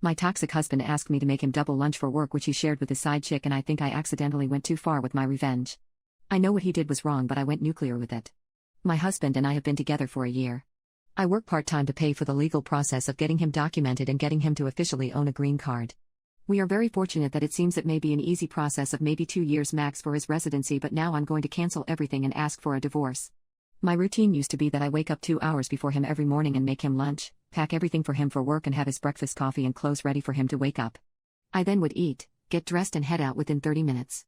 My toxic husband asked me to make him double lunch for work, which he shared with his side chick, and I think I accidentally went too far with my revenge. I know what he did was wrong, but I went nuclear with it. My husband and I have been together for a year. I work part-time to pay for the legal process of getting him documented and getting him to officially own a green card. We are very fortunate that it seems it may be an easy process of maybe 2 years max for his residency, but now I'm going to cancel everything and ask for a divorce. My routine used to be that I wake up 2 hours before him every morning and make him lunch, pack everything for him for work, and have his breakfast coffee and clothes ready for him to wake up. I then would eat, get dressed, and head out within 30 minutes.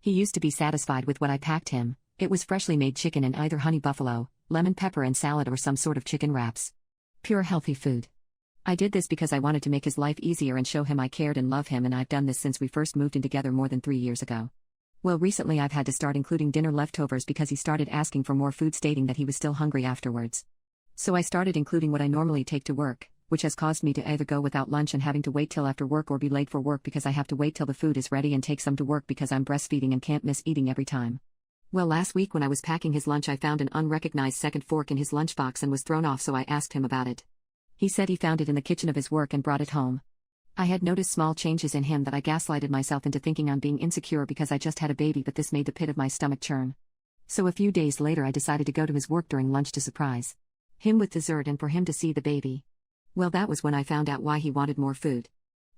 He used to be satisfied with what I packed him. It was freshly made chicken in either honey buffalo, lemon pepper and salad, or some sort of chicken wraps. Pure healthy food. I did this because I wanted to make his life easier and show him I cared and love him, and I've done this since we first moved in together more than 3 years ago. Well, recently I've had to start including dinner leftovers because he started asking for more food, stating that he was still hungry afterwards. So I started including what I normally take to work, which has caused me to either go without lunch and having to wait till after work, or be late for work because I have to wait till the food is ready and take some to work because I'm breastfeeding and can't miss eating every time. Well, last week when I was packing his lunch, I found an unrecognized second fork in his lunchbox and was thrown off, so I asked him about it. He said he found it in the kitchen of his work and brought it home. I had noticed small changes in him that I gaslighted myself into thinking I'm being insecure because I just had a baby, but this made the pit of my stomach churn. So a few days later I decided to go to his work during lunch to surprise him with dessert and for him to see the baby. Well, that was when I found out why he wanted more food.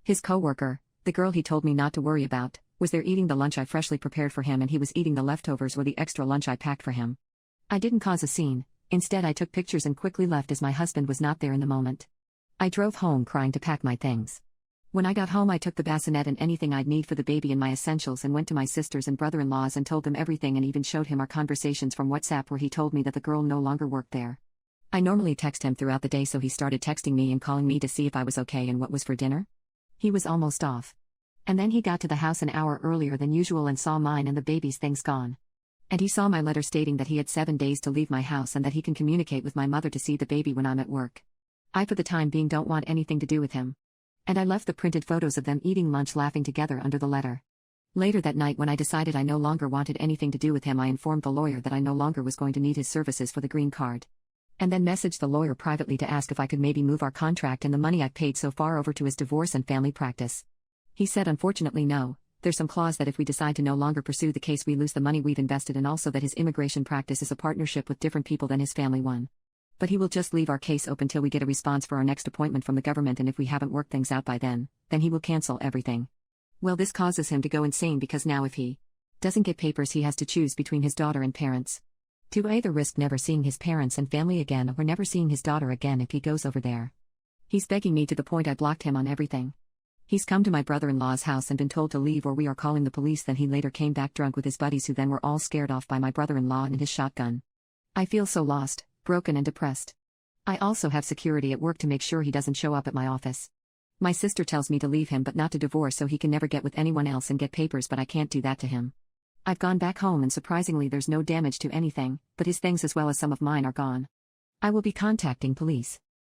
His coworker, the girl he told me not to worry about, was there eating the lunch I freshly prepared for him, and he was eating the leftovers or the extra lunch I packed for him. I didn't cause a scene. Instead, I took pictures and quickly left as my husband was not there in the moment. I drove home crying to pack my things. When I got home, I took the bassinet and anything I'd need for the baby and my essentials and went to my sisters and brother-in-laws and told them everything, and even showed him our conversations from WhatsApp where he told me that the girl no longer worked there. I normally text him throughout the day, so he started texting me and calling me to see if I was okay and what was for dinner. He was almost off. And then he got to the house an hour earlier than usual and saw mine and the baby's things gone. And he saw my letter stating that he had 7 days to leave my house and that he can communicate with my mother to see the baby when I'm at work. I for the time being don't want anything to do with him. And I left the printed photos of them eating lunch laughing together under the letter. Later that night, when I decided I no longer wanted anything to do with him, I informed the lawyer that I no longer was going to need his services for the green card. And then messaged the lawyer privately to ask if I could maybe move our contract and the money I've paid so far over to his divorce and family practice. He said unfortunately no, there's some clause that if we decide to no longer pursue the case we lose the money we've invested, and also that his immigration practice is a partnership with different people than his family one. But he will just leave our case open till we get a response for our next appointment from the government, and if we haven't worked things out by then he will cancel everything. Well, this causes him to go insane because now if he doesn't get papers, he has to choose between his daughter and parents. To either risk never seeing his parents and family again or never seeing his daughter again if he goes over there. He's begging me to the point I blocked him on everything. He's come to my brother-in-law's house and been told to leave or we are calling the police. Then he later came back drunk with his buddies, who then were all scared off by my brother-in-law and his shotgun. I feel so lost, broken and depressed. I also have security at work to make sure he doesn't show up at my office. My sister tells me to leave him but not to divorce so he can never get with anyone else and get papers, but I can't do that to him. I've gone back home and surprisingly there's no damage to anything, but his things as well as some of mine are gone. I will be contacting police.